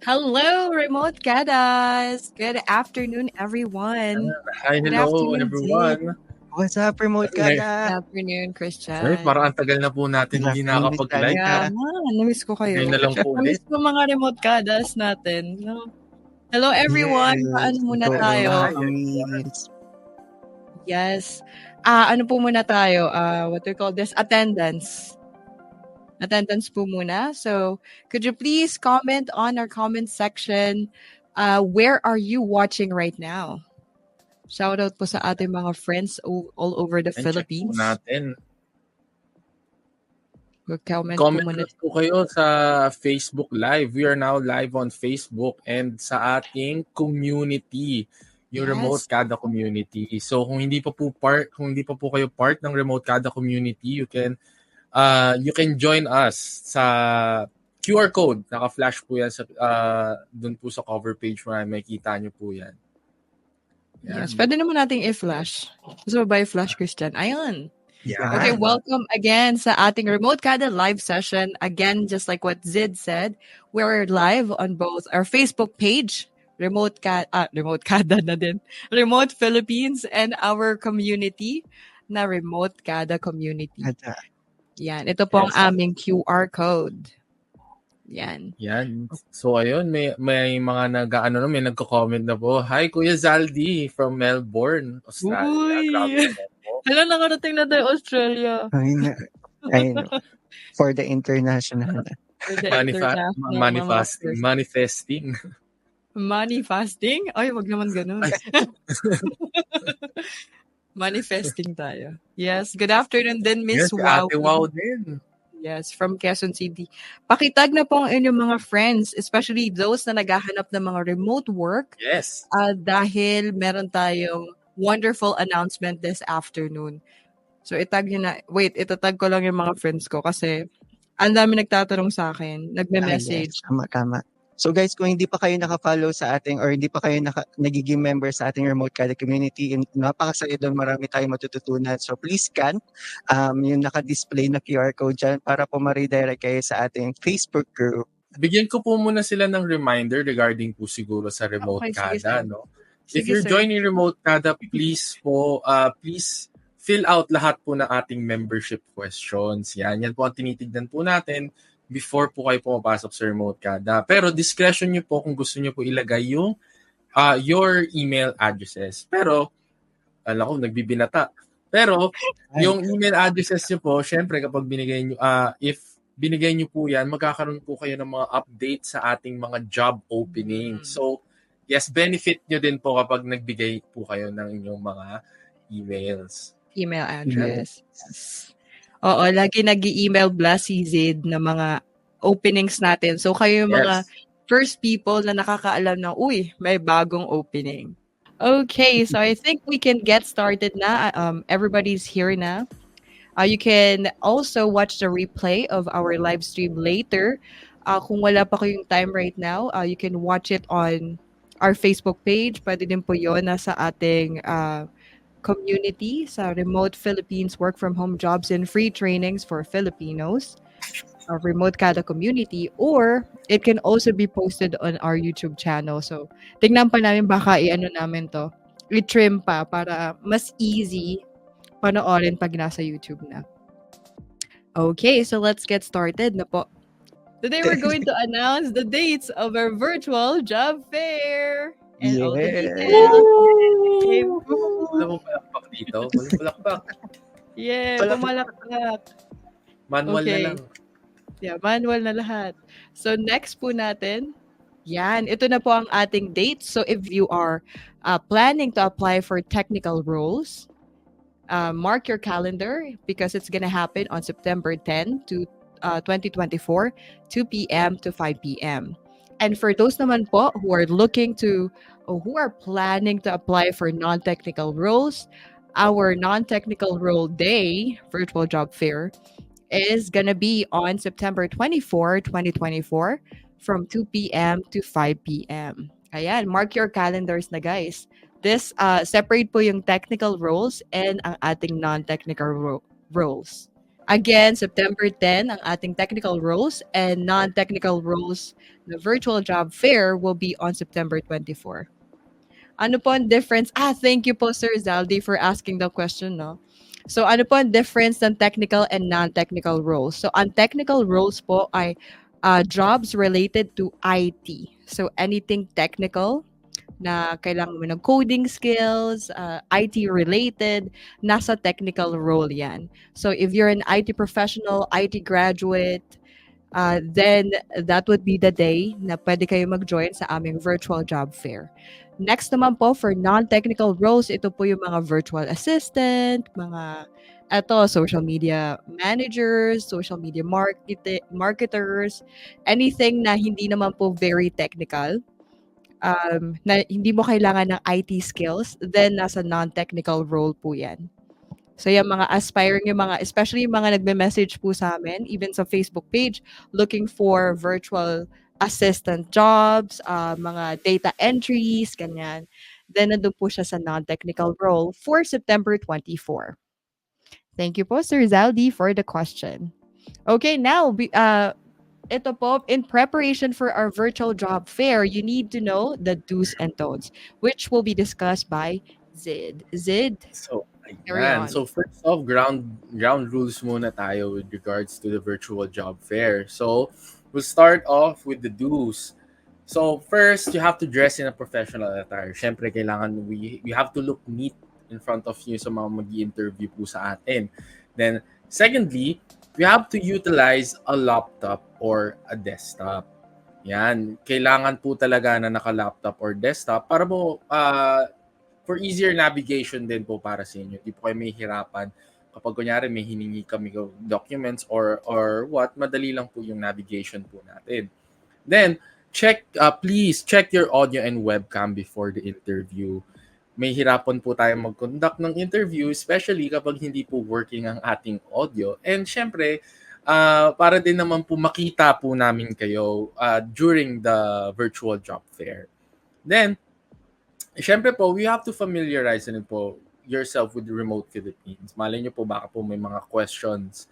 Hello, remote gadas. Good afternoon, everyone. Hi, Good hello afternoon, Zay. everyone. What's up, Remote Good Kada? afternoon, Parang Christian. ang tagal na po natin Good hindi afternoon, Miss nakakapag-live. Yeah, Danica. namiss ko Ngayon na kayo. lang po Namiss ulit. ko mga remote gadas natin. No? Hello, everyone. Paano Yes, muna oo, tayo? nakakamiss. Yes. Ano po muna tayo? What do we call this? Attendance. Attendance po muna. So, could you please comment on our comment section? Where are you watching right now? Shout out po sa ating mga friends all over the And check po Philippines. natin. Comment po Comment muna. na po kayo sa Facebook Live. We are now live on Facebook and sa ating community, yung Yes. Remote Kada community. So kung hindi pa po kayo part ng Remote Kada community, you can join us sa QR code. Naka-flash po yan sa dun po sa cover page, makikita nyo po yan. Yes, pwede naman nating i-flash. Gusto mo ba i-flash, Christian? Ayun. Yeah. Okay, welcome again sa ating Remote Kada live session. Again, just like what Zid said, we're live on both our Facebook page, Remote Kada na din, Remote Philippines, and our community na Remote Kada community. Kada. Yan, ito po ang aming QR code. Yan. So ayun, may mga may nagko-comment na po. Hi Kuya Zaldi from Melbourne, Australia. Uy! Grabe naman po. Hala, nakarating na tayo Australia. I know. For the international. For the international Manifesting. Money fasting? Ay, wag naman ganun. Manifesting tayo. Yes, good afternoon din, Miss Yes, Wow. Ate Wow din. Yes, from Quezon City. Pakitag na po ang inyong mga friends, especially those na naghahanap ng mga remote work. Yes. Dahil meron tayong wonderful announcement this afternoon. So, itatag ko lang yung mga friends ko kasi ang dami nagtatanong sa akin, nagme-message. Yes, tama. So guys, kung hindi pa kayo naka-follow sa ating or hindi pa kayo nagiging member sa ating Remote Kada community, napakasaya doon, marami tayong matututunan. So please scan yung naka-display na QR code dyan para po ma-redirect kayo sa ating Facebook group. Bigyan ko po muna sila ng reminder regarding po siguro sa Remote Kada, no? If you're joining Remote Kada, please fill out lahat po ng ating membership questions. Yan po ang tinitignan po natin before po kayo pumapasok sa Remote Kada. Pero discretion nyo po kung gusto nyo po ilagay yung your email addresses. Pero, alam ko, nagbibinata. Pero, yung email addresses nyo po, syempre kapag binigay nyo, if binigay nyo po yan, magkakaroon po kayo ng mga update sa ating mga job opening. So, yes, benefit nyo din po kapag nagbigay po kayo ng inyong mga emails. Email address. Yes. Oo, lagi nag-i-email blast si Zid na mga openings natin. So, kayo yung mga first people na nakakaalam na, uy, may bagong opening. Okay, so I think we can get started na. Everybody's here na. You can also watch the replay of our live stream later. Kung wala pa kayong time right now, you can watch it on our Facebook page. Pwede din po yun nasa ating community sa Remote Philippines Work from Home Jobs and Free Trainings for Filipinos, our Remote Kada community, or it can also be posted on our YouTube channel. So, tingnan pa namin baka namin to. I-trim pa para mas easy panoorin pag nasa YouTube na. Okay, so let's get started na po. Today we're going to announce the dates of our virtual job fair. And all the details. Alam mo palakpak dito? Palakpak. Yeah, pumalakpak. Manual na lang. Yeah, manual na lahat. So next po natin, yan, ito na po ang ating dates. So if you are planning to apply for technical roles, mark your calendar because it's gonna happen on September 10 to 2024, 2 p.m. to 5 p.m. And for those naman po who are planning to apply for non-technical roles, our non-technical role day virtual job fair is gonna be on September 24, 2024 from 2 p.m. to 5 p.m. Ayan, mark your calendars na guys. This, separate po yung technical roles and ang ating non-technical roles. Again, September 10 ang ating technical roles and non-technical roles na virtual job fair will be on September 24. Ano po ang difference? Thank you po Sir Zaldi for asking the question, no? So ano po ang difference ng technical and non-technical roles? So ang technical roles po ay jobs related to IT. So anything technical na kailangan mo ng coding skills, IT related, nasa technical role yan. So if you're an IT professional, IT graduate, then that would be the day na pwede kayo mag-join sa aming virtual job fair. Next naman po for non-technical roles, ito po yung mga virtual assistant, mga social media managers, social media marketers, anything na hindi naman po very technical, na hindi mo kailangan ng IT skills, then nasa non-technical role po yan. So yung mga aspiring, yung mga, especially yung mga nagme-message po sa amin, even sa Facebook page, looking for virtual assistant jobs, mga data entries, ganyan. Then nandun po siya sa non-technical role for September 24. Thank you po, Sir Zaldi, for the question. Okay, now, ito po, in preparation for our virtual job fair, you need to know the do's and don'ts, which will be discussed by Zid. Zid, So, carry ayan. on. So, first off, ground rules muna tayo with regards to the virtual job fair. So, we'll start off with the do's. So, first, you have to dress in a professional attire. Siyempre, kailangan we have to look neat in front of you sa mga mag-i-interview po sa atin. Then, secondly, we have to utilize a laptop or a desktop. Yan. Kailangan po talaga na naka-laptop or desktop para po for easier navigation din po para sa inyo. Hindi po kayo may hirapan kapag kunyari may hiningi kami documents or what, madali lang po yung navigation po natin. Then, please check your audio and webcam before the interview. May hirapan po tayo mag-conduct ng interview, especially kapag hindi po working ang ating audio. And syempre, para din naman po makita po namin kayo during the virtual job fair. Then, syempre po, we have to familiarize po yourself with the Remote Philippines. Malay nyo po, baka po may mga questions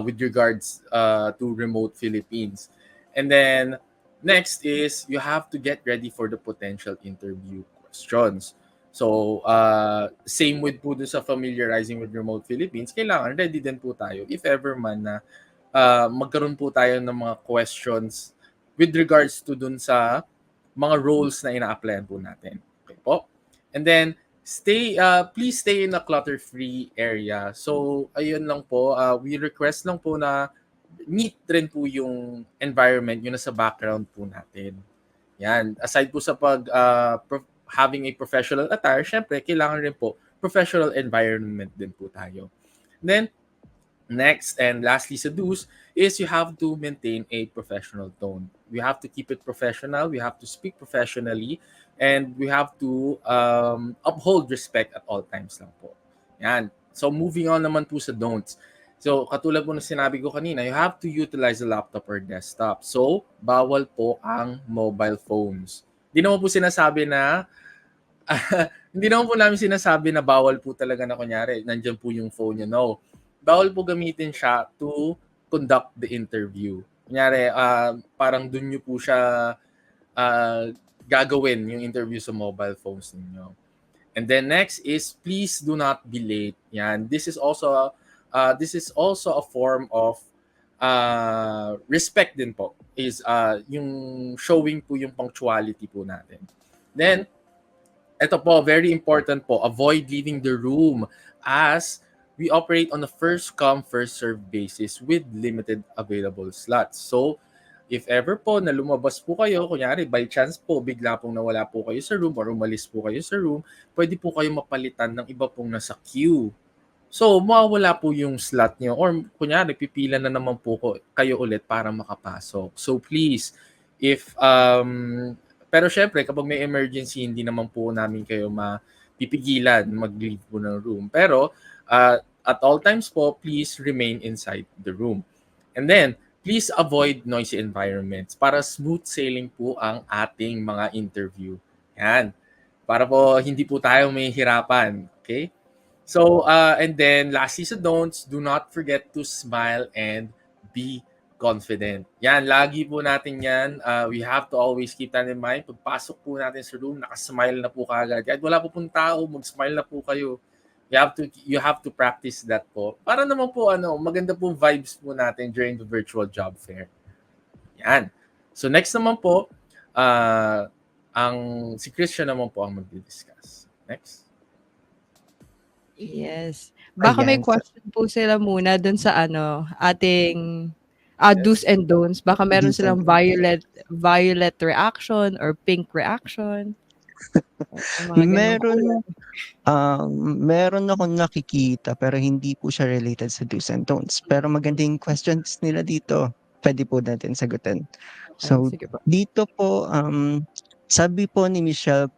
with regards to Remote Philippines. And then, next is, you have to get ready for the potential interview questions. So, same with po sa familiarizing with Remote Philippines, kailangan ready din po tayo if ever man na magkaroon po tayo ng mga questions with regards to dun sa mga roles na ina-applyan po natin. Okay po? And then, please stay in a clutter-free area. So, ayun lang po. We request lang po na neat rin po yung environment, yun na sa background po natin. Yan. Aside po sa having a professional attire, syempre, kailangan rin po professional environment din po tayo. Then, next and lastly sa do's is you have to maintain a professional tone. We have to keep it professional. We have to speak professionally. And we have to uphold respect at all times lang po. Yan. So, moving on naman po sa don'ts. So, katulad po na sinabi ko kanina, you have to utilize a laptop or desktop. So, bawal po ang mobile phones. Hindi naman po sinasabi na hindi naman po namin sinasabi na bawal po talaga na kunyari, nandiyan po yung phone nyo. No. Bawal po gamitin siya to conduct the interview. Kunyari, parang dun nyo po siya gagawin yung interview sa mobile phones ninyo. And then next is please do not be late. Yan. This is also a form of respect din po. Is yung showing po yung punctuality po natin. Then ito po, very important po, avoid leaving the room as we operate on a first come first serve basis with limited available slots. So if ever po na lumabas po kayo, kunyari by chance po, bigla pong nawala po kayo sa room or umalis po kayo sa room, pwede po kayo mapalitan ng iba pong nasa queue. So, mawawala po yung slot nyo or kunyari, pipila na naman po kayo ulit para makapasok. So, please, pero syempre, kapag may emergency, hindi naman po namin kayo mapipigilan mag-leave po ng room. Pero, at all times po, please remain inside the room. And then, please avoid noisy environments para smooth sailing po ang ating mga interview. Yan. Para po hindi po tayo may hirapan. Okay? So, and then lastly sa don'ts, do not forget to smile and be confident. Yan, lagi po natin yan. We have to always keep that in mind. Pagpasok po natin sa room, nakasmile na po kaagad. Kahit wala po pong tao, mag-smile na po kayo. You have to practice that po. Para naman po maganda po vibes po natin during the virtual job fair. Yan. So next naman po, si Christian naman po ang magdi-discuss. Next. Yes. Baka may question po sila muna dun sa ating do's and don'ts. Baka meron silang violet reaction or pink reaction. Meron akong nakikita pero hindi po siya related sa do's and don'ts. Pero magandang questions nila dito. Pwede po natin sagutin. So, dito po, sabi po ni Michelle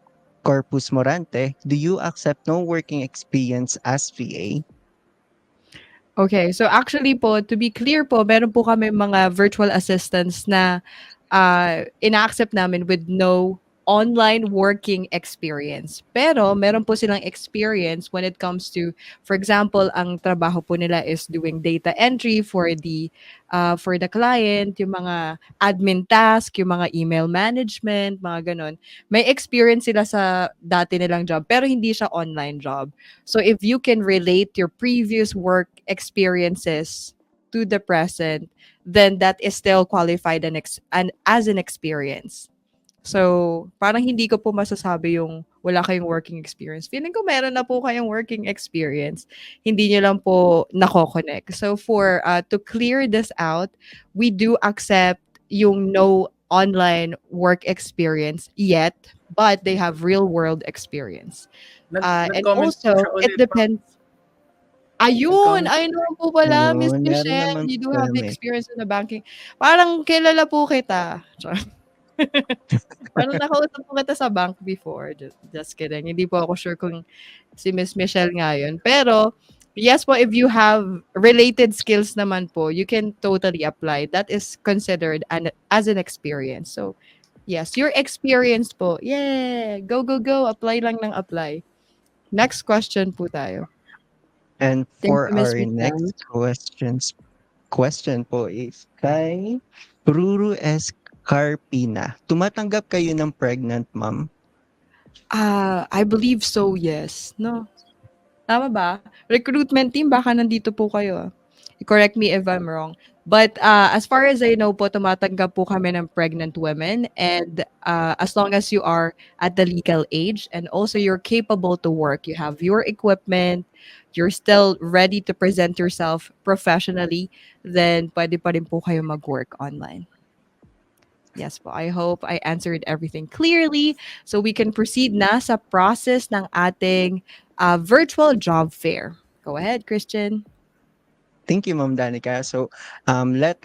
Corpus Morante, do you accept no working experience as VA? Okay, so actually po, to be clear po, meron po kami mga virtual assistants na ina-accept namin with no online working experience. Pero meron po silang experience when it comes to, for example, ang trabaho po nila is doing data entry for the client, yung mga admin task, yung mga email management, mga ganon. May experience sila sa dati nilang job, pero hindi siya online job. So if you can relate your previous work experiences to the present, then that is still qualified as an experience. So, parang hindi ko po masasabi yung wala kayong working experience. Feeling ko meron na po kayong working experience. Hindi nyo lang po nako-connect. So, to clear this out, we do accept yung no online work experience yet, but they have real-world experience. And also, it depends. Ayun! Ayun naman po pala, Miss Michelle. You do have experience in the banking. Parang kilala po kita. Parang nakausap po kita sa bank before. Just kidding. Hindi po ako sure kung si Miss Michelle nga yun. Pero, yes po, if you have related skills naman po, you can totally apply. That is considered as an experience. So, yes, your experience po. Yeah! Go, go, go. Apply lang ng apply. Next question po tayo. And for our next question po is kay Ruru S. Carpina. Tumatanggap kayo ng pregnant mom? I believe so, yes. No? Tama ba? Recruitment team, baka nandito po kayo. Correct me if I'm wrong. But as far as I know po, tumatanggap po kami ng pregnant women. And as long as you are at the legal age and also you're capable to work, you have your equipment, you're still ready to present yourself professionally, then pwede pa rin po kayo mag-work online. Yes po. I hope I answered everything clearly so we can proceed na sa process ng ating virtual job fair. Go ahead, Christian. Thank you, Ma'am Danica. So, let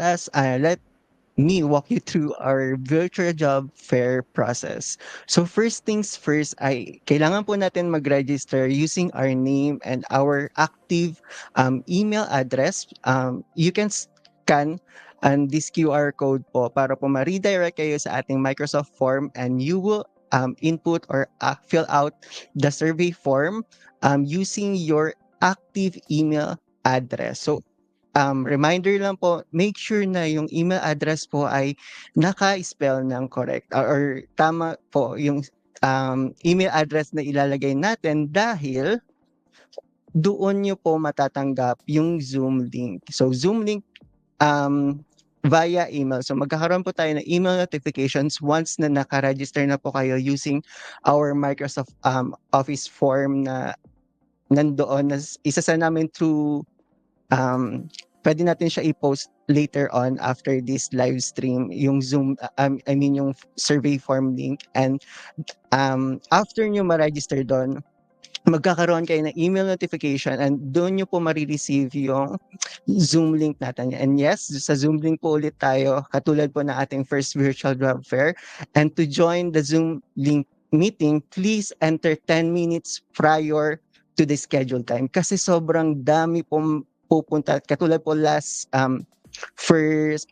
me walk you through our virtual job fair process. So, first things first, kailangan po natin mag-register using our name and our active email address. You can scan this QR code po para po ma-redirect kayo sa ating Microsoft form and you will input or fill out the survey form using your active email address. So, reminder lang po, make sure na yung email address po ay naka-spell ng correct or tama po yung email address na ilalagay natin dahil doon nyo po matatanggap yung Zoom link. So, Zoom link via email. So, magkakaroon po tayo ng email notifications once na naka-register na po kayo using our Microsoft Office form na nandoon. Isasa namin through pwede natin siya i-post later on after this live stream, yung Zoom, yung survey form link. And after nyo ma-register doon, magkakaroon kayo ng email notification and doon nyo po marireceive yung Zoom link natin. And yes, sa Zoom link po ulit tayo, katulad po ng ating first virtual job fair. And to join the Zoom link meeting, please enter 10 minutes prior to the scheduled time. Kasi sobrang dami pong pupunta. Katulad po first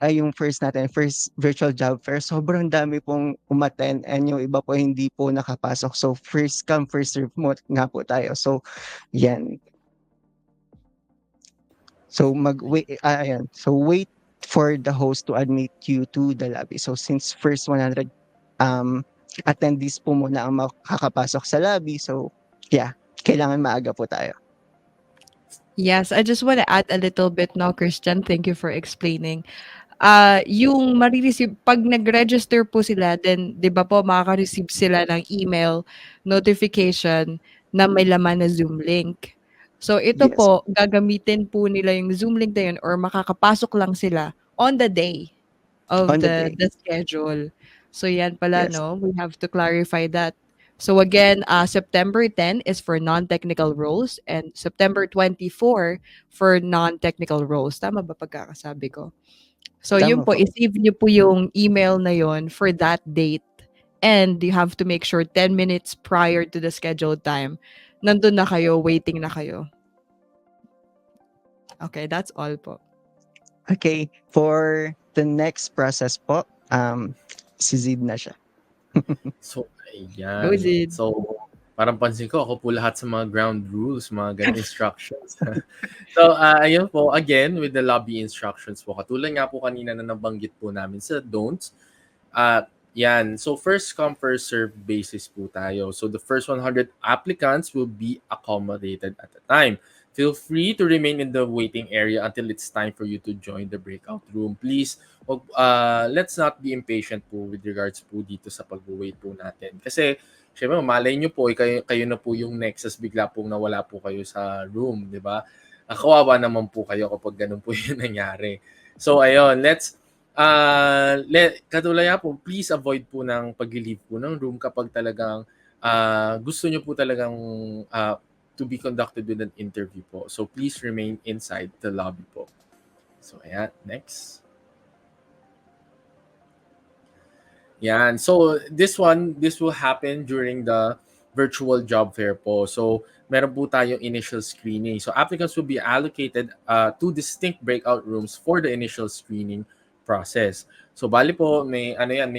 virtual job fair, sobrang dami pong umattend and yung iba po hindi po nakapasok. So first come, first serve mo nga po tayo. So yan. So ayan. So wait for the host to admit you to the lobby. So since first 100 um attendees po muna ang makakapasok sa lobby. So yeah, kailangan maaga po tayo. Yes, I just want to add a little bit now, Christian. Thank you for explaining. Yung marireceive, pag nag-register po sila, then, di ba po, makaka-receive sila ng email notification na may laman na Zoom link. So, ito Yes. po, gagamitin po nila yung Zoom link na yun or makakapasok lang sila on the day of On the day. the schedule. So, yan pala, Yes. no? We have to clarify that. So again, September 10 is for non-technical roles and September 24 for non-technical roles. Tama ba pagkakasabi ko? So yun Tama po, po. i-save niyo po yung email na yon for that date. And you have to make sure 10 minutes prior to the scheduled time, nandun na kayo, waiting na kayo. Okay, that's all po. Okay, for the next process po, si Zid na siya. So, Go, ayan. Zid. So, parang pansin ko, ako po lahat sa mga ground rules, mga ganyan instructions. So, ayun po, again, with the lobby instructions po, katulad nga po kanina na nabanggit po namin sa don'ts, yan. So, first come, first serve basis po tayo. So, the first 100 applicants will be accommodated at a time. Feel free to remain in the waiting area until it's time for you to join the breakout room. Please, let's not be impatient po with regards po dito sa pag-wait po natin. Kasi, syempre, malay nyo po, kayo na po yung next, as bigla pong nawala po kayo sa room, di ba? Kawawa naman po kayo kapag ganun po yung nangyari. So, ayun, katulad po, please avoid po ng pag-leave po ng room kapag talagang gusto nyo po talagang to be conducted with an interview po. So, please remain inside the lobby po. So, ayan, next. Yan. So, this will happen during the virtual job fair po. So, meron po tayong initial screening. So, applicants will be allocated 2 distinct breakout rooms for the initial screening process. So, bali po, may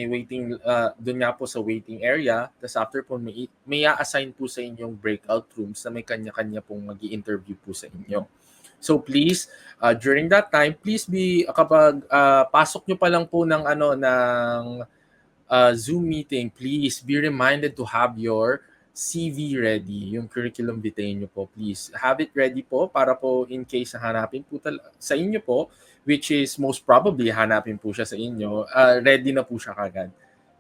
waiting, doon nga po sa waiting area. Tapos after po, may assign po sa inyong breakout rooms na may kanya-kanya pong mag-i-interview po sa inyo. So please, during that time, please kapag pasok nyo pa lang po ng Zoom meeting, please be reminded to have your CV ready, yung curriculum vitae nyo po, please. Have it ready po para po in case na hanapin po sa inyo po, which is most probably hanapin po siya sa inyo, ready na po siya kagad.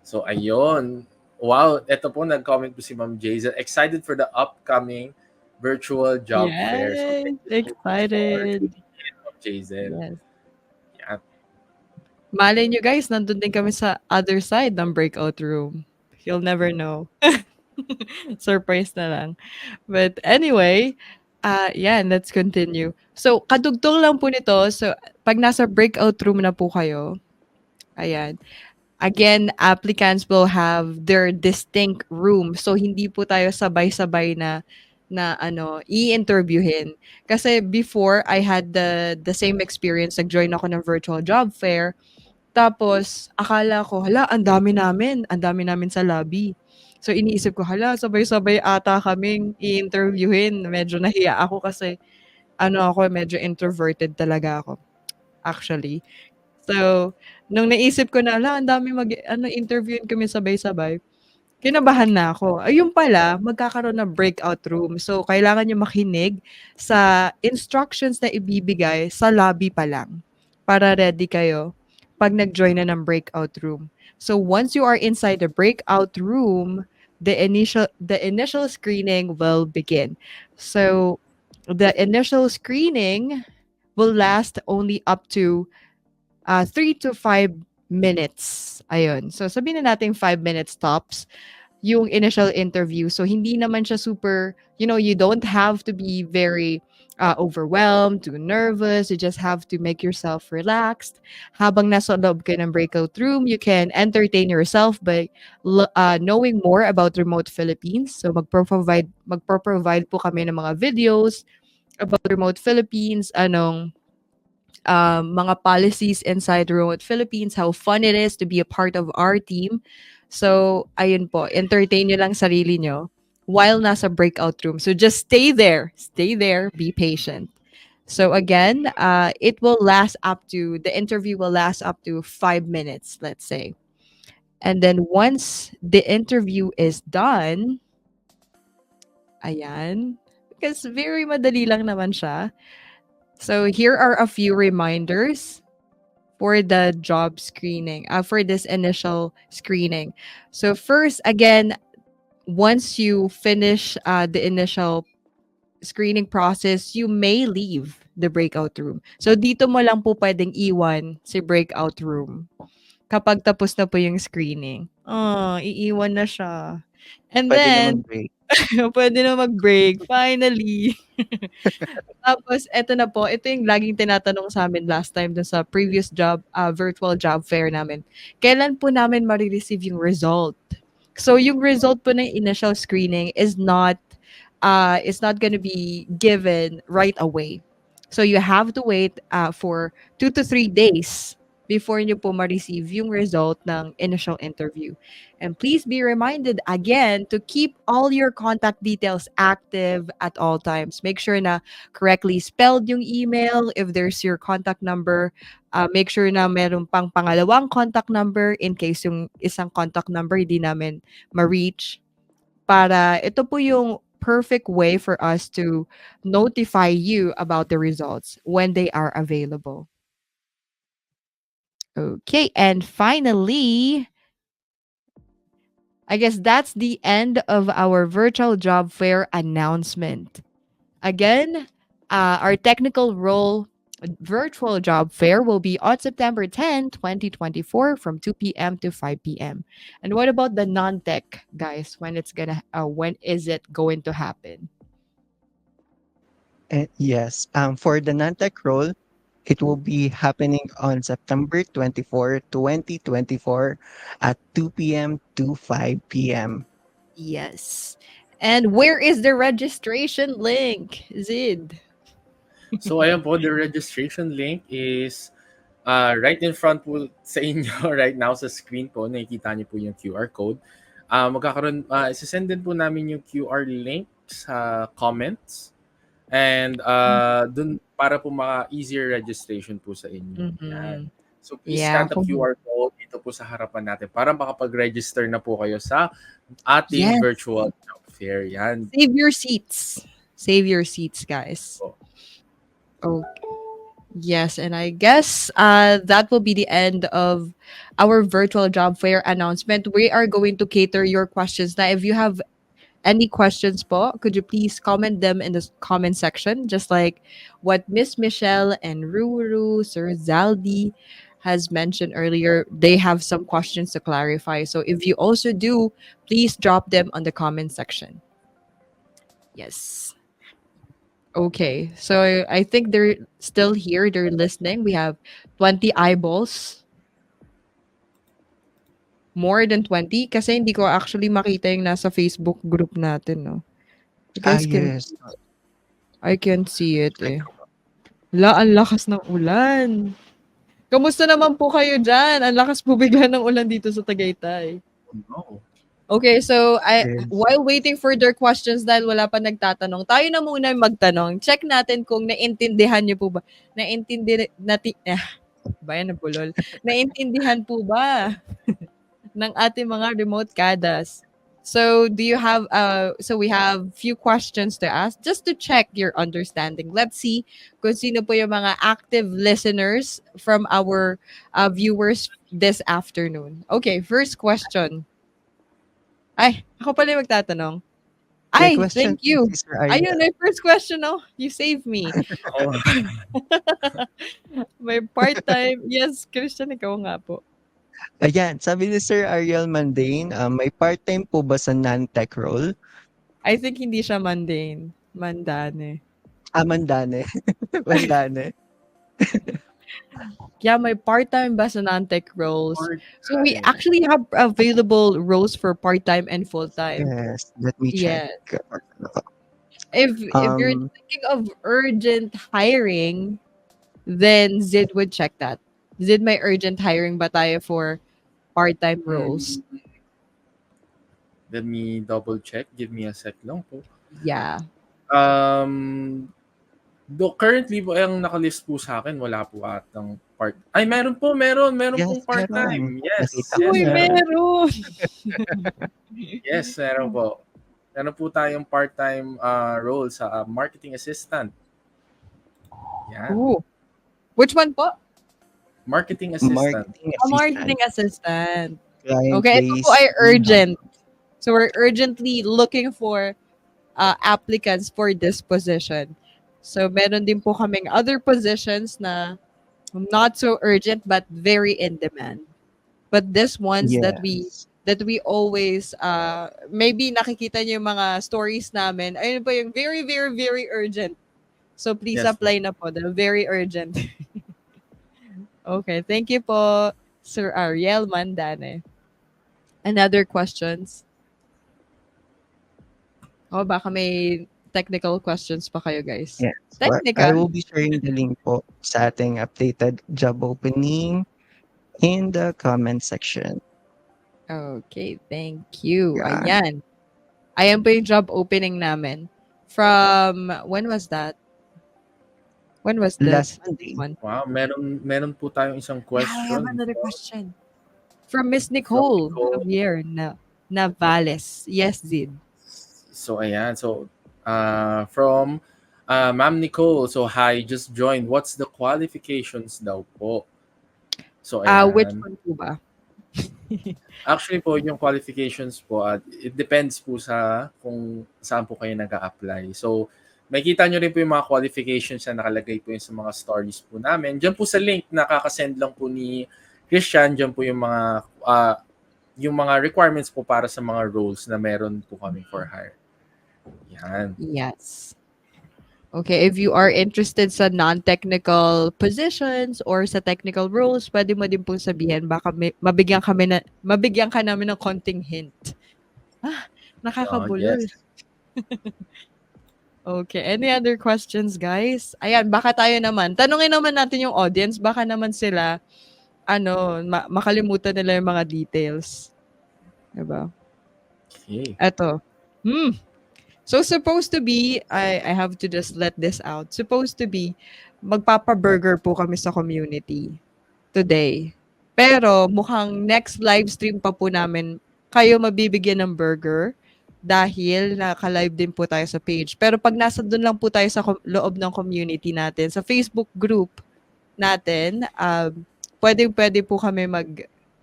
So, ayun. Wow, eto po, nag-comment po si Ma'am Jason. Excited for the upcoming virtual job fair. So, excited. Ma'am Jason. Yes. Yeah. Malay nyo guys, nandun din kami sa other side ng breakout room. You'll never know. Surprise na lang. But anyway, let's continue. So, kadugtong lang po nito. So, pag nasa breakout room na po kayo, ayan. Again, applicants will have their distinct room. So, hindi po tayo sabay-sabay na i-interviewin. Kasi before, I had the same experience. Nag-join ako ng virtual job fair. Tapos, akala ko, ang dami namin sa lobby. So, iniisip ko, sabay-sabay ata kaming i-interviewin. Medyo nahiya ako kasi, medyo introverted talaga ako. Actually. So, nung naisip ko na, ang dami interviewin kami sabay-sabay, kinabahan na ako. Ayun pala, magkakaroon ng breakout room. So, kailangan nyo makinig sa instructions na ibibigay sa lobby pa lang para ready kayo pag nag-join na ng breakout room. So once you are inside the breakout room, the initial screening will begin. So the initial screening will last only up to 3 to 5 minutes. Ayun. So sabihin na natin 5 minutes tops yung initial interview. So hindi naman siya super, you don't have to be very overwhelmed, too nervous. You just have to make yourself relaxed. Habang nasa loob kayo ng breakout room, you can entertain yourself by knowing more about Remote Philippines. So magpro-provide po kami ng mga videos about Remote Philippines, mga policies inside Remote Philippines, how fun it is to be a part of our team. So, ayun po, entertain nyo lang sarili nyo while nasa breakout room. So, just stay there, be patient. So again, the interview will last up to 5 minutes, let's say. And then once the interview is done, ayan, because very madali lang naman siya. So here are a few reminders for the job screening, for this initial screening. So first, again, once you finish the initial screening process, you may leave the breakout room. So dito mo lang po pwedeng iwan si breakout room kapag tapos na po yung screening. Oh, iiwan na siya. And Pwede na then, mag-break. pwede na mag-break, finally. Tapos eto na po, ito yung laging tinatanong sa amin last time dun sa previous job, virtual job fair namin. Kailan po namin mare-receive yung result? So yung result po ng initial screening is not gonna be given right away. So you have to wait for 2 to 3 days before nyo po ma-receive yung result ng initial interview. And please be reminded again to keep all your contact details active at all times. Make sure na correctly spelled yung email. If there's your contact number, make sure na meron pang pangalawang contact number in case yung isang contact number hindi namin ma-reach. Para ito po yung perfect way for us to notify you about the results when they are available. Okay, and finally, I guess that's the end of our virtual job fair announcement. Again, our technical role virtual job fair will be on September 10, 2024 from 2 p.m. to 5 p.m. And what about the non-tech guys? When is it going to happen? Yes. For the non-tech role, it will be happening on September 24, 2024 at 2 p.m. to 5 p.m. Yes. And where is the registration link, Zid? So ayan po, the registration link is right in front po sa inyo right now sa screen po. Nakikita niyo po yung QR code. Isasend din po namin yung QR link sa comments. And dun para po easier registration po sa inyo. Yan. So please scan the QR code dito po sa harapan natin para makapag-register na po kayo sa ating virtual job fair. Yan. Save your seats. Save your seats, guys. Oh. Yes, and I guess that will be the end of our virtual job fair announcement. We are going to cater your questions. Now, if you have any questions po, could you please comment them in the comment section, just like what Miss Michelle and Ruru, Sir Zaldi has mentioned earlier. They have some questions to clarify. So if you also do, please drop them on the comment section. Yes. Okay, so I think they're still here. They're listening. We have 20 eyeballs. More than 20? Kasi hindi ko actually makita yung nasa Facebook group natin, no? You guys yes. I can see it eh. Ang lakas ng ulan. Kamusta naman po kayo dyan? Ang lakas po bigla ng ulan dito sa Tagaytay. No. Okay, so while waiting for their questions dahil wala pa nagtatanong, tayo na muna magtanong. Check natin kung naintindihan niyo po ba. Bayan na bulol. Naintindihan po ba ng ating mga remote kadas? So do you have so we have few questions to ask just to check your understanding. Let's see kung sino po yung mga active listeners from our viewers this afternoon. Okay, first question. Ay, ako pala yung magtatanong. Ay, thank you. Ayun, my first question, oh. You saved me. May part-time. Yes, Christian, ikaw nga po. Ayan, sabi ni Sir Ariel Mandane, may part-time po ba sa non-tech role? I think hindi siya mundane. Mandane. Mandane. Mandane. Yeah, may part-time ba sa non-tech roles? So we actually have available roles for part-time and full-time. Yes, let me check. If you're thinking of urgent hiring, then Zid would check that. Zid, may urgent hiring ba tayo for part-time roles? Let me double check. Give me a sec lang po. Yeah. Currently po, ang nakalist po sa akin, wala po atang part. Ay, meron pong Yes, part-time. meron. Yes, Nakita yes, ko Uy, na. meron! Yes, meron po. Meron po tayong part-time role sa marketing assistant. Yan. Ooh. Which one po? Marketing assistant. Marketing assistant. Client Okay, ito po base. ay urgent. So we're urgently looking for applicants for this position. So meron din po kaming other positions na not so urgent but very in demand. But this ones that we always maybe nakikita niyo yung mga stories namin, ayun po yung very very very urgent. So please Yes, apply na po, the very urgent. Okay, thank you po, Sir Ariel Mandane. Another questions? Baka may technical questions pa kayo, guys. Yes. Technical? I will be sharing the link po sa ating updated job opening in the comment section. Okay, thank you. Yeah. Ayan. Ayan po yung job opening namin. From, when was that? When was this? Last Monday. Wow, meron po tayong isang question. I have another question. From Miss Nicole Javier Navales. Yes, Zid. So, ayan. So, from Ma'am Nicole. So, hi, just joined. What's the qualifications daw po? So, ayan. Which one po ba? Actually po, yung qualifications po, it depends po sa kung saan po kayo nag-a-apply. So, makikita nyo rin po yung mga qualifications na nakalagay po yung sa mga stories po namin. Diyan po sa link, nakakasend lang po ni Christian, diyan po yung mga requirements po para sa mga roles na meron po kami for hire. Yan. Yes. Okay, if you are interested sa non-technical positions or sa technical roles, pwede mo din pong sabihin, baka mabigyan ka namin ng konting hint. Nakakabulol. Yes. Okay, any other questions, guys? Ayan, baka tayo naman. Tanungin naman natin yung audience, baka naman sila, makalimutan nila yung mga details. Diba? Okay. Eto. So, supposed to be, I have to just let this out. Supposed to be, magpapa-burger po kami sa community today. Pero, mukhang next live stream pa po namin, kayo mabibigyan ng burger dahil naka-live din po tayo sa page. Pero pag nasa doon lang po tayo sa loob ng community natin, sa Facebook group natin, pwede po kami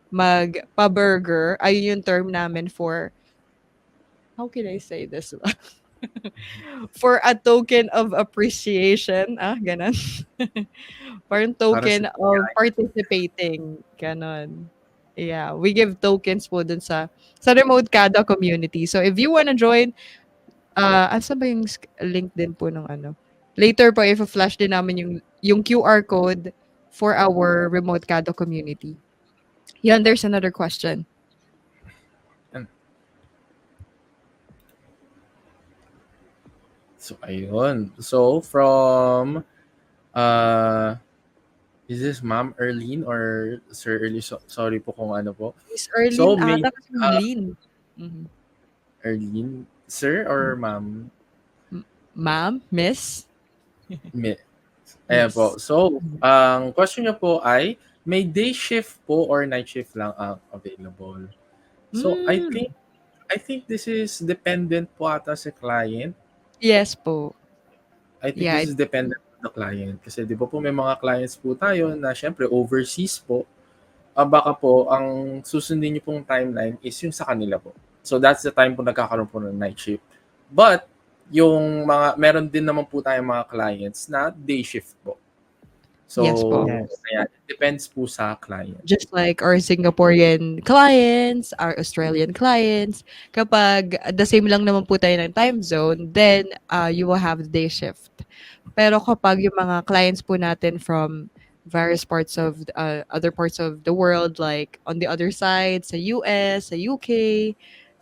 magpa-burger. Ayun yung term namin for, how can I say this? For a token of appreciation. Ganon. Parang token of participating. Ganon. Yeah, we give tokens po dun sa Remote Kada community. So if you wanna join, asa ba yung link din po ng ano? Later po, if-flash din namin yung QR code for our Remote Kada community. Yan, there's another question. So, ayun. So, from, is this Ma'am Erlene or Sir Erlene? Sorry po kung ano po. Miss Erlene, So, Erlene. Erlene? Sir or Ma'am? Ma'am? Miss? Ayan po. So, ang question niyo po ay, may day shift po or night shift lang ang available? So, I think this is dependent po ata sa client. Yes po. I think this is dependent on the client. Kasi di ba po may mga clients po tayo na syempre overseas po. Baka po ang susundin niyo pong timeline is yung sa kanila po. So that's the time po nagkakaroon po ng night shift. But yung meron din naman po tayong mga clients na day shift po. So, yes po. Kaya it depends po sa client. Just like our Singaporean clients, our Australian clients, kapag the same lang naman po tayo ng time zone, then you will have the day shift. Pero kapag yung mga clients po natin from various parts of other parts of the world, like on the other side, sa US, sa UK,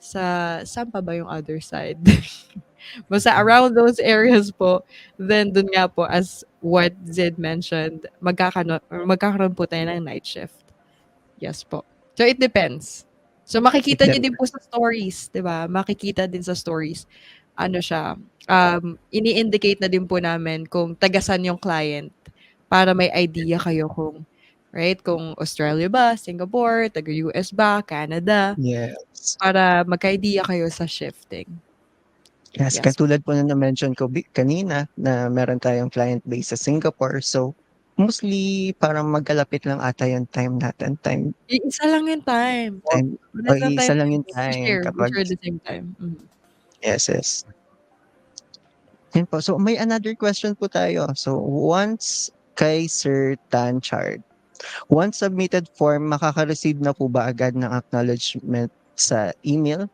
saan pa ba yung other side? Basta around those areas po, then dun nga po, as what Zed mentioned, magkakaroon po tayo ng night shift. Yes po. So it depends. So makikita niyo din po sa stories, 'di ba? Makikita din sa stories ano siya, ini-indicate na din po namin kung taga-saan yung client para may idea kayo kung, right, kung Australia ba, Singapore, taga-US ba, Canada, Yes. para magka-idea kayo sa shifting. Yes, Yes. katulad po na na-mention ko kanina na meron tayong client base sa Singapore. So, mostly parang magkalapit lang ata yung time natin. Isa lang yung time. Wala lang Isa tayong lang yung we time share. We kapag, share the same time. yes, yes. Yun po. So, may another question po tayo. So, once kay Sir Tanchard, once submitted form, makaka-receive na po ba agad ng acknowledgement sa email?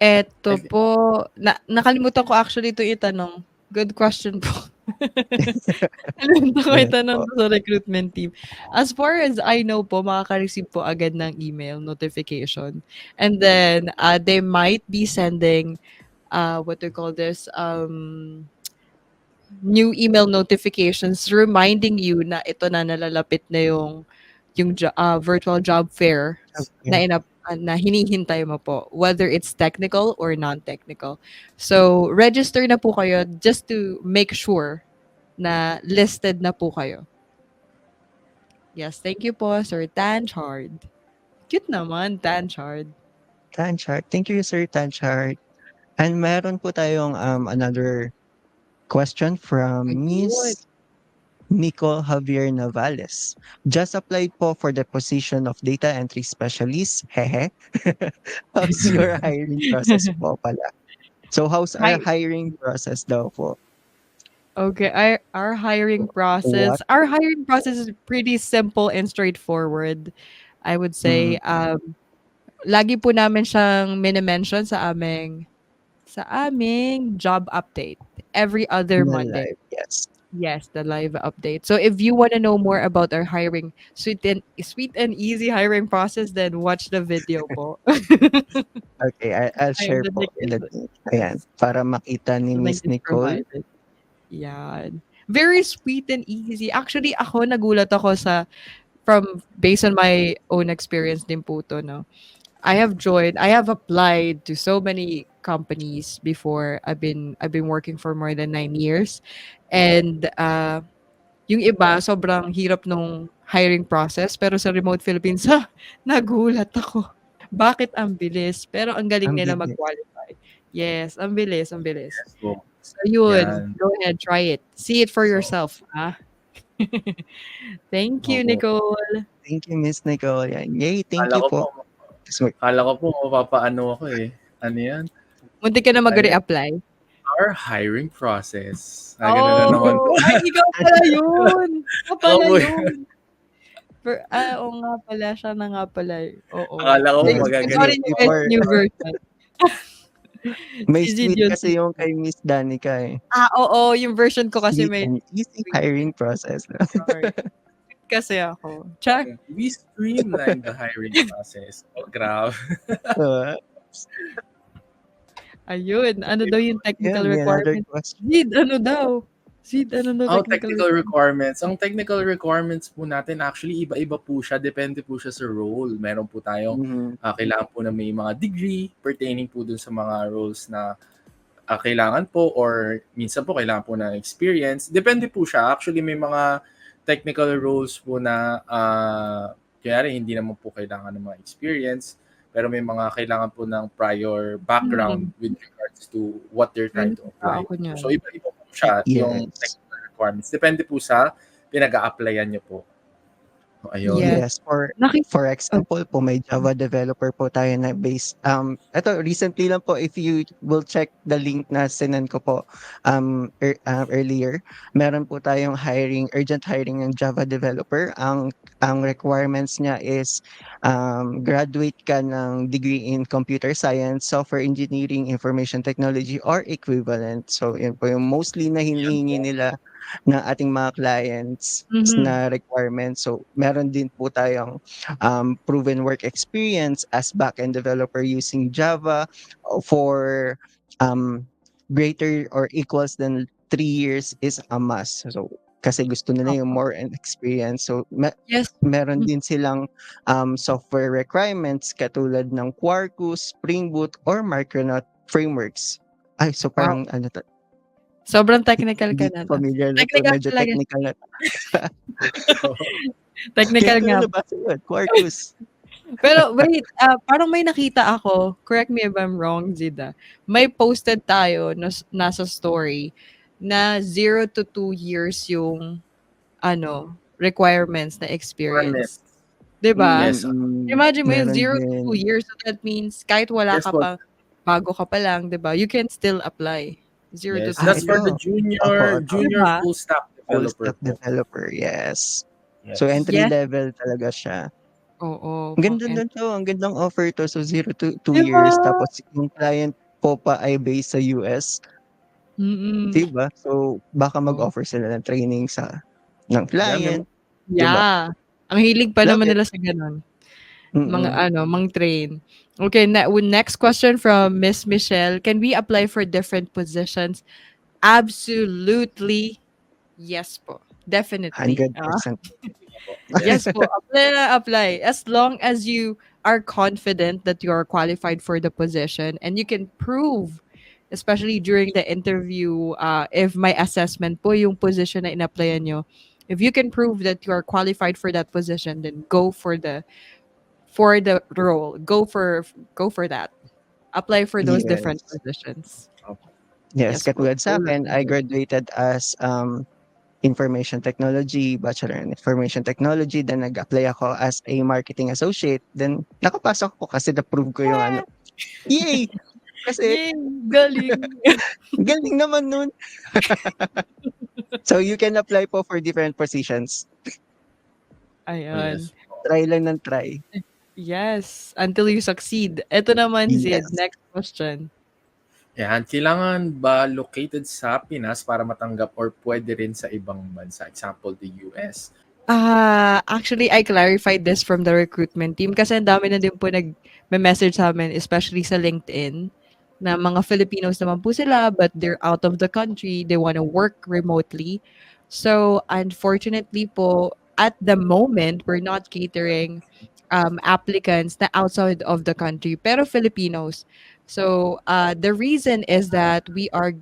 Eto po, nakalimutan ko actually ito itanong. Good question po. Nakalimutan ko Yes itanong po. to sa recruitment team. As far as I know po, makaka-receive po agad ng email notification. And then, they might be sending, what do you call this, new email notifications reminding you na ito na nalalapit na yung virtual job fair Okay. na hinihintay mo po, whether it's technical or non-technical. So, register na po kayo just to make sure na listed na po kayo. Yes, thank you po, Sir Tanchard. Cute naman, Tanchard. Tanchard. Thank you, Sir Tanchard. And meron po tayong another question from Miss Nico Javier Navales. Just applied po for the position of data entry specialist. Hehe. How's your hiring process po pala? So how's our hiring process daw po? Okay, our hiring process is pretty simple and straightforward. I would say, lagi po namin siyang mini-mention sa aming job update every other Monday. Live, yes. Yes, the live update. So if you want to know more about our hiring, sweet and easy hiring process, then watch the video po. Okay, I'll share po. Ayan, para makita ni Miss Nicole. Yeah. Very sweet and easy. Actually, nagulat ako based on my own experience din po to, no. I have applied to so many companies before. I've been working for more than 9 years. And yung iba, sobrang hirap nung hiring process. Pero sa Remote Philippines, nagulat ako. Bakit ang bilis? Pero ang galing nila mag-qualify. Yes, ang bilis. So yun, go ahead, try it. See it for yourself. Thank you, Nicole. Thank you, Miss Nicole. Yay, thank you po. Kala ko po mapapaano ako eh. Ano yan? Muntik ka na mag-reapply. Our hiring process. Ay, ikaw pala yun. Oo nga pala, siya na nga pala. Oo. Akala ko magaganit. Sorry, new version. May sweet kasi yung kay Miss Danica eh. Oo, yung version ko kasi may easy hiring process. Sorry. Kasi ako. Check. We streamline the hiring process. Oh, grabe. Ayun, ano daw yung technical requirements? Ano daw? Technical requirements. Ang technical requirements po natin, actually, iba-iba po siya. Depende po siya sa role. Meron po tayong kailangan po na may mga degree pertaining po dun sa mga roles na kailangan po or minsan po kailangan po ng experience. Depende po siya. Actually, may mga technical roles po na kaya hindi naman po kailangan ng mga experience. Pero may mga kailangan po ng prior background with regards to what they're trying to apply. So, iba-iba po siya yung technical requirements. Depende po sa pinag-a-applyan nyo po. Ayun. Yes, for example po, may Java developer po tayo na base. Ito, recently lang po, if you will check the link na sinend ko po earlier, meron po tayong urgent hiring ng Java developer. Ang requirements niya is graduate ka ng degree in computer science, software engineering, information technology, or equivalent. So, yun po yung mostly na hinihingi nila ng ating mga clients na requirements. So, meron din po tayong proven work experience as backend developer using Java for greater or equals than 3 years is a must. So, kasi gusto nila yung more experience. So, meron din silang software requirements katulad ng Quarkus, Spring Boot, or Micronaut frameworks. Ay, so parang ano to, Sobrang technical ka hindi na. familiar na to, Technical medyo talaga. technical na. Technical Ngayon ko nga. na nabasa yun, Quarkus. Pero wait, parang may nakita ako, correct me if I'm wrong, Zida. May posted tayo nasa story na 0 to 2 years yung requirements na experience. 'Di ba? Yes. Imagine mo yung Meron 0 to 2 din. years. So that means kahit wala Yes ka po. pa, bago ka pa lang, 'di ba? You can still apply. 0 to Yes, 2 that's for years. the Ito. Opo, junior Diba? full stack full developer stack po. developer, yes. Yes. So entry Yes. level talaga siya. Oo. Ang ganda nun to, ang gandang offer to. So 0 to 2 Diba? years, tapos yung client po pa ay based sa US. Mm. Diba? So baka Oh. mag-offer sila ng training ng client. Diba? Yeah. Ang hilig pa Love naman it. nila sa ganun. Mm-mm. Mang-train. Okay, next question from Miss Michelle. Can we apply for different positions? Absolutely. Yes po. Definitely. 100%. Yes po. Apply. As long as you are confident that you are qualified for the position and you can prove, especially during the interview, if my assessment po yung position na in-applyan nyo, if you can prove that you are qualified for that position, then go for the role. Go for that. Apply for those different Yes. positions. Yes, Yes po. katulad sa akin, I graduated as information technology, bachelor in information technology, then nag-apply ako as a marketing associate, then nakapasok ko kasi na-prove ko yung ano. Yay! Kasi Yay! Galing! galing naman nun. So you can apply po for different positions. Ayan. Yes. Try lang ng try. Yes, until you succeed. Ito naman, Zid. Yes. Next question. Yan, kailangan ba located sa Pinas para matanggap or pwede rin sa ibang bansa? Example, the US. Actually, I clarified this from the recruitment team kasi ang dami na din po nag-message sa amin, especially sa LinkedIn, na mga Filipinos naman po sila, but they're out of the country. They want to work remotely. So, unfortunately po, at the moment, we're not catering applicants na outside of the country, pero Filipinos. So, the reason is that we have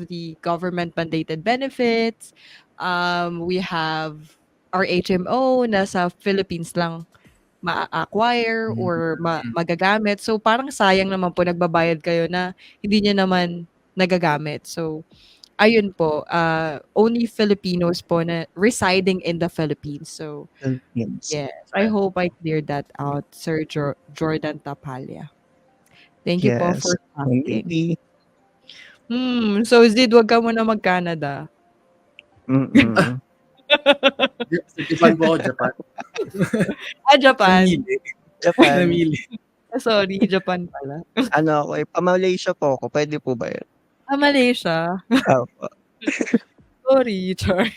the government mandated benefits. We have our HMO na sa Philippines lang ma-acquire or magagamit. So, parang sayang naman po nagbabayad kayo na hindi niya naman nagagamit. So, ayun po, only Filipinos po na residing in the Philippines. So, Philippines. yes, I hope I cleared that out, Sir Jordan Tapalya. Thank you po Yes. for asking. Maybe. So Zid, wag ka muna mag-Canada. Sa Japan po, Japan. Japan. Japan. Namili. Sorry, Japan pala. Ano ako pa-Malaysia po ako. Pwede po ba yun? Malaysia. Opo. Sorry, Char.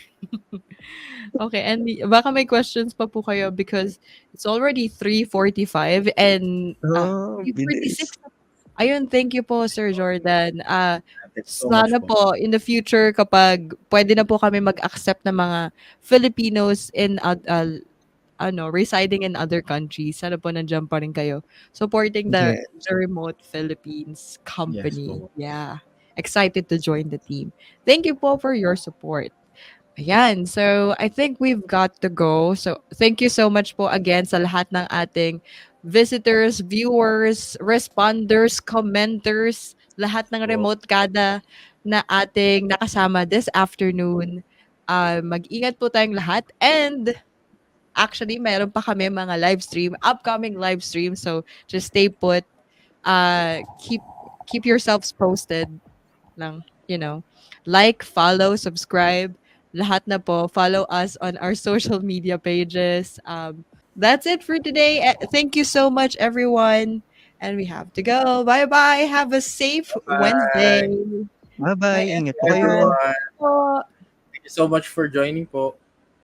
Okay, and baka may questions pa po kayo because it's already 3:45 and 3:46. Ayun, thank you po, Sir Jordan. Sana po in the future kapag pwede na po kami mag-accept ng mga Filipinos in residing in other countries, sana po nandiyan pa rin kayo supporting the remote Philippines company. Yes, yeah. Excited to join the team. Thank you po for your support. Ayan. So, I think we've got to go. So, thank you so much po again sa lahat ng ating visitors, viewers, responders, commenters, lahat ng remote kada na ating nakasama this afternoon. Mag-ingat po tayong lahat. And actually, mayroon pa kami mga upcoming live stream. So, just stay put. Keep yourselves posted lang, like, follow, subscribe, lahat na po. Follow us on our social media pages. That's it for today. Thank you so much, everyone. And we have to go. Bye-bye. Have a safe Wednesday. Bye-bye. Ingat po kayo. Everyone. Thank you so much for joining po.